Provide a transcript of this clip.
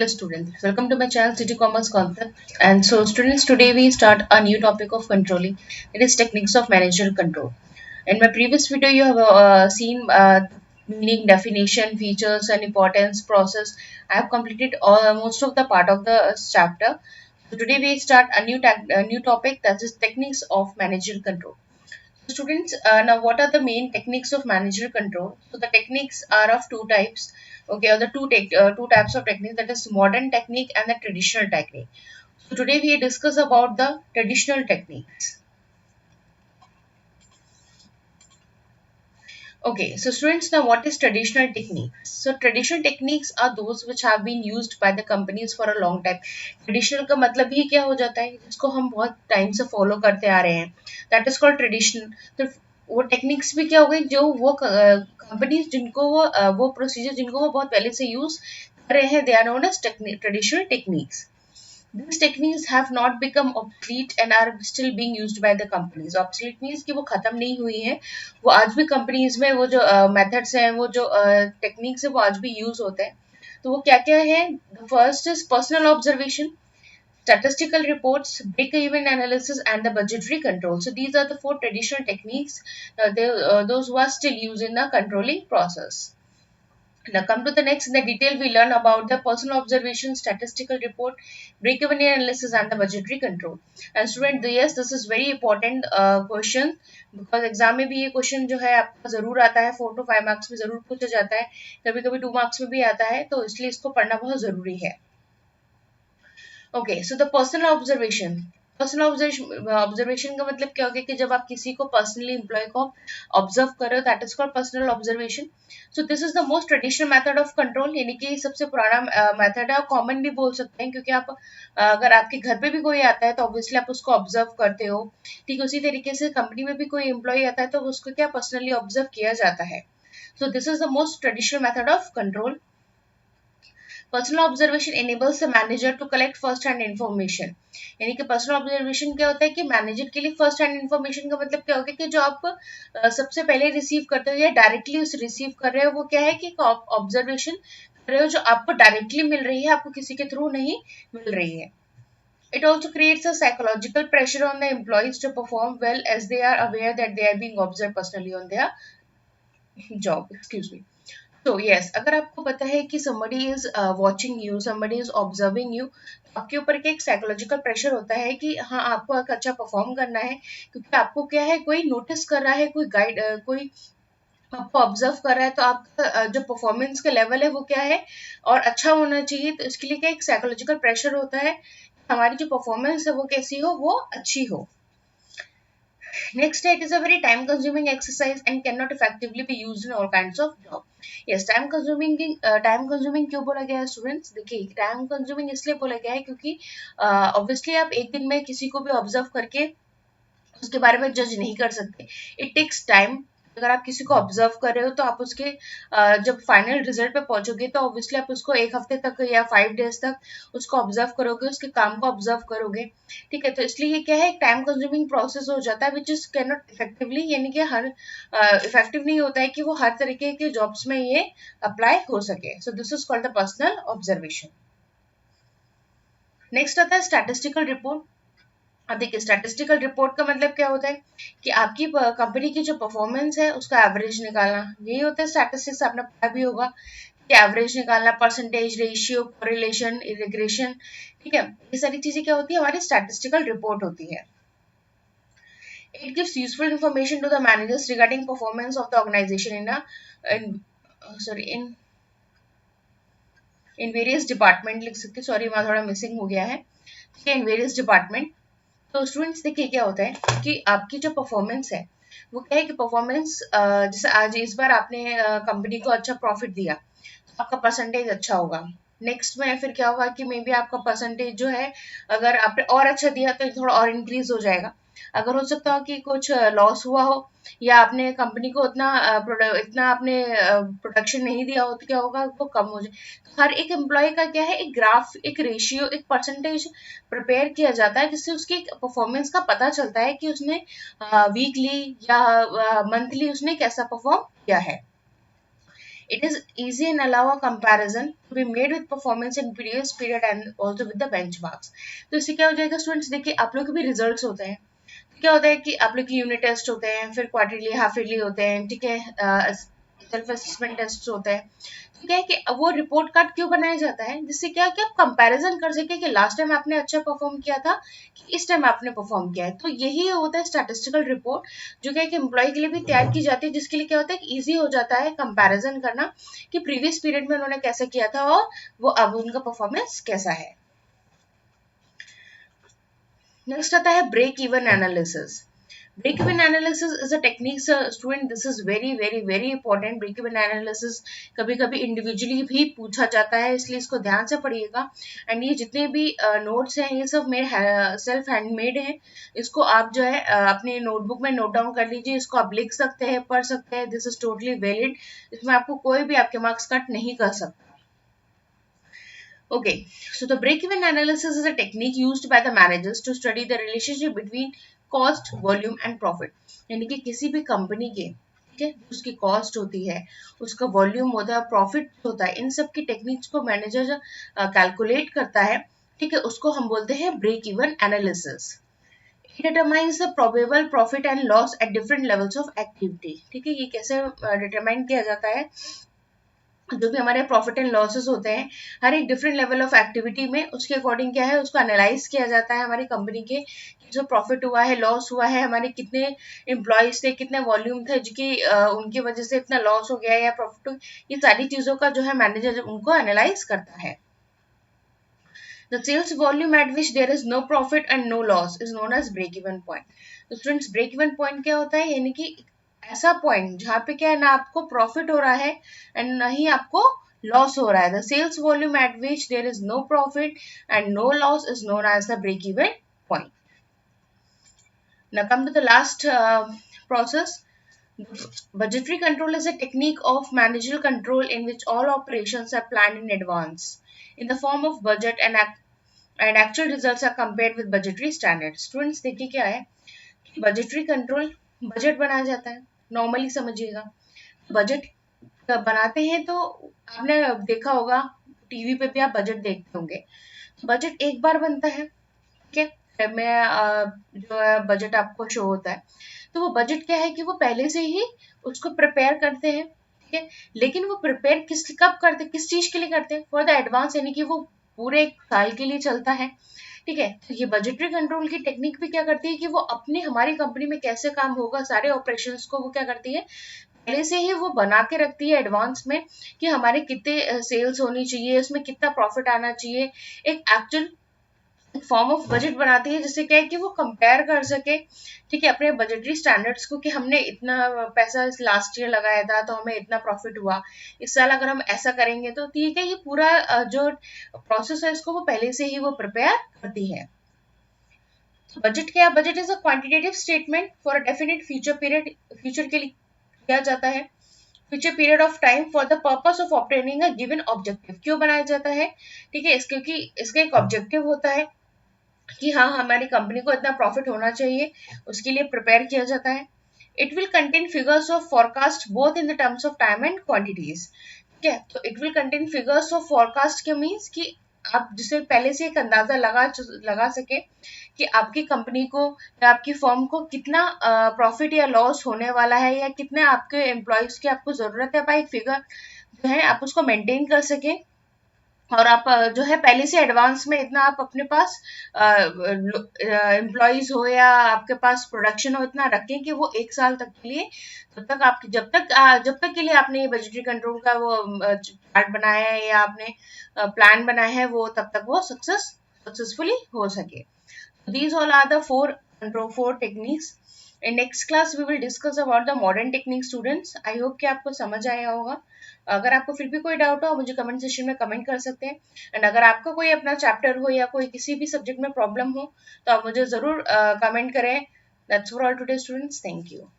Hello students, welcome to my channel City Commerce Concept. And so students, today we start a new topic of controlling. It is techniques of managerial control. In my previous video, you have seen meaning, definition, features, and importance, process. I have completed most of the part of the chapter. So today we start a new topic, that is techniques of managerial control. Students, now what are the main techniques of managerial control? So the techniques are of two types. Okay, or the two types of techniques, that is modern technique and the traditional technique. So today we discuss about the traditional techniques. Okay, so students, now what is traditional techniques? So traditional techniques are those which have been used by the companies for a long time. Traditional का मतलब ही क्या हो जाता है, जिसको हम बहुत time से फॉलो करते आ रहे हैं, दैट इज कॉल्ड ट्रेडिशनल. तो वो टेक्निक्स भी क्या हो गई, जो वो कंपनीज जिनको वो प्रोसीजर जिनको वो बहुत पहले से यूज कर रहे हैं, they are known as traditional techniques. These techniques have not become obsolete and are still being used by the companies. Obsolete means कि वो खत्म नहीं हुई है, वो आज भी कंपनीज में वो जो मेथड्स हैं, वो जो टेक्निक्स है, वो आज भी यूज होते हैं. तो वो क्या क्या है? First is personal observation, statistical reports, break-even analysis, and the budgetary control. So these are the four traditional techniques. Those who are still used in the controlling process. Now come to the next. In the detail, we learn about the personal observation, statistical report, break-even analysis, and the budgetary control. And student, yes, this is very important question, because exam में भी ये question जो है आपका जरूर आता है, 4 to 5 marks में जरूर पूछा जाता है, कभी कभी 2 मार्क्स में भी आता है, तो इसलिए इसको पढ़ना बहुत जरूरी है. Okay, so the personal observation. Personal observation का मतलब क्या हो गया कि जब आप किसी को पर्सनली एम्प्लॉय को ऑब्जर्व कर रहे हो, that is called personal observation. So this is the most traditional method of control, यानी कि सबसे पुराना मेथड है, और कॉमन भी बोल सकते हैं, क्योंकि आप अगर आपके घर पे भी कोई आता है तो ऑब्वियसली आप उसको ऑब्जर्व करते हो. ठीक उसी तरीके से कंपनी में भी कोई एम्प्लॉय आता है तो उसको क्या पर्सनली ऑब्जर्व किया जाता है. So this is the most traditional method of control. Personal observation enables the manager to collect first hand information. यानी कि पर्सनल ऑब्जर्वेशन क्या होता है कि मैनेजर के लिए फर्स्ट हैंड इन्फॉर्मेशन का मतलब क्या होगा कि जो आप सबसे पहले रिसीव करते हो या डायरेक्टली उस रिसीव कर रहे हो, वो क्या है कि ऑब्जर्वेशन कर रहे हो जो आपको डायरेक्टली मिल रही है, आपको किसी के थ्रू नहीं मिल रही है. It also creates a psychological pressure on the employees to perform well, as they are aware that they are being observed personally on their job. Excuse me. So yes, अगर आपको पता है कि somebody is watching you, somebody is observing you, आपके ऊपर क्या एक psychological pressure होता है कि हाँ आपको एक अच्छा परफॉर्म करना है, क्योंकि आपको क्या है, कोई नोटिस कर रहा है, कोई गाइड कोई आपको ऑब्जर्व कर रहा है, तो आपका जो परफॉर्मेंस का लेवल है वो क्या है और अच्छा होना चाहिए. तो इसके लिए क्या एक साइकोलॉजिकल प्रेशर होता है, हमारी जो परफॉर्मेंस है वो कैसी हो, वो अच्छी हो. Next, it is a very time consuming exercise and cannot effectively be used in all kinds of job. Yes, time consuming क्यों बोला गया है स्टूडेंट्स? देखिए, टाइम कंज्यूमिंग इसलिए बोला गया है क्योंकि ऑब्वियसली आप एक दिन में किसी को भी ऑब्जर्व करके उसके बारे में जज नहीं कर सकते. It takes time. अगर आप किसी को ऑब्जर्व कर रहे हो तो आप उसके जब फाइनल रिजल्ट पे पहुंचोगे तो ऑब्वियसली आप उसको एक हफ्ते तक या 5 डेज तक उसको ऑब्जर्व करोगे, उसके काम को ऑब्जर्व करोगे. ठीक है, तो इसलिए ये क्या है, एक टाइम कंज्यूमिंग प्रोसेस हो जाता है, which is can not effectively, यानी कि हर इफेक्टिव नहीं होता है कि वो हर तरीके के जॉब्स में ये अप्लाई हो सके. So this is called the personal observation. Next आता है स्टैटिस्टिकल रिपोर्ट. अब देखिए, स्टैटिस्टिकल रिपोर्ट का मतलब क्या होता है कि आपकी कंपनी की जो परफॉर्मेंस है उसका एवरेज निकालना, यही होता है स्टैटिस्टिक्स. आपने पढ़ा भी होगा कि एवरेज निकालना, परसेंटेज, रेशियो, कोरिलेशन, रिग्रेशन. ठीक है, ये सारी चीजें क्या होती है, हमारी स्टैटिस्टिकल रिपोर्ट होती है. It gives useful information to the managers regarding performance of the organization in various department लिख सकते. सॉरी, वहाँ थोड़ा मिसिंग हो गया है. ठीक है, इन वेरियस डिपार्टमेंट. तो स्टूडेंट्स देखिए क्या होता है कि आपकी जो परफॉर्मेंस है वो क्या है कि परफॉर्मेंस, जैसे आज इस बार आपने कंपनी को अच्छा प्रॉफिट दिया तो आपका परसेंटेज अच्छा होगा. नेक्स्ट में फिर क्या होगा कि मे बी आपका परसेंटेज जो है, अगर आपने और अच्छा दिया तो थोड़ा और इंक्रीज हो जाएगा. अगर हो सकता हो कि कुछ लॉस हुआ हो या आपने कंपनी को इतना आपने प्रोडक्शन नहीं दिया हो, तो क्या होगा, वो कम हो जाए. तो हर एक एम्प्लॉय का क्या है, एक ग्राफ, एक रेशियो, एक परसेंटेज प्रिपेयर किया जाता है, जिससे उसकी परफॉर्मेंस का पता चलता है कि उसने वीकली या मंथली उसने कैसा परफॉर्म किया है. It is easy and allow a comparison to be made with performance in previous period and also with the benchmarks. तो इससे क्या हो जाएगा स्टूडेंट्स, देखिए आप लोग के भी रिजल्ट्स होते हैं, क्या होता है कि आप लोग की यूनिट टेस्ट होते हैं, फिर क्वार्टरली हाफ ईयरली होते हैं, ठीक है, सेल्फ असेसमेंट टेस्ट होते हैं। तो क्या है कि वो रिपोर्ट कार्ड क्यों बनाया जाता है, जिससे क्या है कि आप कंपैरिजन कर सके कि लास्ट टाइम आपने अच्छा परफॉर्म किया था कि इस टाइम आपने परफॉर्म किया है। तो यही होता है स्टैटिस्टिकल रिपोर्ट, जो क्या है कि एम्प्लॉय के लिए भी तैयार की जाती है, जिसके लिए क्या होता है कि ईजी हो जाता है कंपैरिजन करना कि प्रीवियस पीरियड में उन्होंने कैसे किया था और वो अब उनका परफॉर्मेंस कैसा है। नेक्स्ट आता है break even analysis. Break even analysis is a technique, student. This is very important. Break even analysis कभी कभी इंडिविजुअली भी पूछा जाता है, इसलिए इसको ध्यान से पढ़िएगा। एंड ये जितने भी नोट्स हैं ये सब मेरे सेल्फ हैंडमेड हैं, इसको आप जो है अपने नोटबुक में नोट डाउन कर लीजिए, इसको आप लिख सकते हैं, पढ़ सकते हैं। दिस इज टोटली वैलिड, इसमें आपको कोई भी आपके मार्क्स कट नहीं कर सकता। Okay, so the break-even analysis is a technique used by the managers to study the relationship between cost, volume and profit. यानी कि किसी भी कंपनी के, ठीक है, उसकी कॉस्ट होती है, उसका वॉल्यूम होता है, प्रॉफिट होता है, इन सब की टेक्निक्स को मैनेजर कैलकुलेट करता है, ठीक है, उसको हम बोलते हैं break even analysis. It determines the probable profit and loss at different levels of activity. ठीक है, ये कैसे डिटरमाइन किया जाता है, जो भी हमारे प्रॉफिट एंड लॉसेस होते हैं हर एक डिफरेंट लेवल ऑफ एक्टिविटी में, उसके अकॉर्डिंग क्या है उसको एनालाइज किया जाता है हमारी कंपनी के, जो प्रॉफिट हुआ है, लॉस हुआ है, हमारे कितने एम्प्लॉयज थे, कितने वॉल्यूम थे जो कि उनकी वजह से इतना लॉस हो गया है या प्रॉफिट, ये सारी चीजों का जो है मैनेजर उनको एनालाइज करता है। The sales volume at which there is no profit and no loss is known as break even point. तो स्टूडेंट्स ब्रेक इवन पॉइंट क्या होता है, यानी कि ऐसा पॉइंट जहाँ पे क्या है ना आपको प्रॉफिट हो रहा है एंड ना ही आपको लॉस हो रहा है। The sales volume at which there is no profit and no loss is known as the break even point. Now come to the last process. Budgetary control is a technique of managerial control in which all operations are planned in advance in the form of budget and actual results are compared with budgetary standards. Students देखिए क्या है, budgetary control, budget बनाया जाता है, normally समझिएगा। Budget बनाते हैं तो आपने देखा होगा टीवी पे भी आप बजट देखते होंगे, बजट एक बार बनता है, ठीक है, मैं जो है बजट आपको शो होता है, तो वो बजट क्या है कि वो पहले से ही उसको प्रिपेयर करते हैं, ठीक है, लेकिन वो प्रिपेयर कब करते, किस चीज के लिए करते हैं, फॉर द एडवांस, यानी कि वो पूरे एक साल के लिए चलता है, ठीक है। तो ये बजटरी कंट्रोल की टेक्निक भी क्या करती है कि वो अपने हमारी कंपनी में कैसे काम होगा, सारे ऑपरेशंस को वो क्या करती है पहले से ही वो बना के रखती है एडवांस में, कि हमारे कितने सेल्स होनी चाहिए, उसमें कितना प्रॉफिट आना चाहिए, एक एक्चुअल फॉर्म ऑफ बजट बनाती है, जिससे क्या है कि वो कंपेयर कर सके, ठीक है, अपने बजटरी स्टैंडर्ड्स को, कि हमने इतना पैसा लास्ट ईयर लगाया था तो हमें इतना प्रॉफिट हुआ, इस साल अगर हम ऐसा करेंगे तो ठीक है, ये पूरा जो प्रोसेस है इसको वो पहले से ही वो प्रिपेयर करती है। बजट क्या है, budget is a quantitative statement for a definite future period, future के लिए किया जाता है, future period of time for the purpose of obtaining a given objective. क्यों बनाया जाता है, ठीक है, क्योंकि इसका एक ऑब्जेक्टिव होता है कि हाँ हमारी कंपनी को इतना प्रॉफिट होना चाहिए, उसके लिए प्रिपेयर किया जाता है। It will contain figures of forecast both in the terms of time and quantities, ठीक है। तो it will contain figures of forecast के मीन्स कि आप जिसे पहले से एक अंदाजा लगा सके कि आपकी कंपनी को या आपकी फर्म को कितना प्रॉफिट या लॉस होने वाला है, या कितने आपके एम्प्लॉयज की आपको जरूरत है, आप एक फिगर जो है आप उसको मेंटेन कर सके, और आप जो है पहले से एडवांस में इतना आप अपने पास एम्प्लॉयज हो या आपके पास प्रोडक्शन हो इतना रखें कि वो एक साल तक के लिए, जब तक के लिए आपने ये बजटरी कंट्रोल का वो चार्ट बनाया है या आपने प्लान बनाया है, वो तब तक वो सक्सेसफुली हो सके। These all are the four techniques. In next class we will discuss about the modern technique students. I hope कि आपको समझ आया होगा। अगर आपको फिर भी कोई डाउट हो मुझे कमेंट सेक्शन में कमेंट कर सकते हैं, एंड अगर आपका कोई अपना चैप्टर हो या कोई किसी भी सब्जेक्ट में प्रॉब्लम हो तो आप मुझे जरूर कमेंट करें। That's for all today students. Thank you.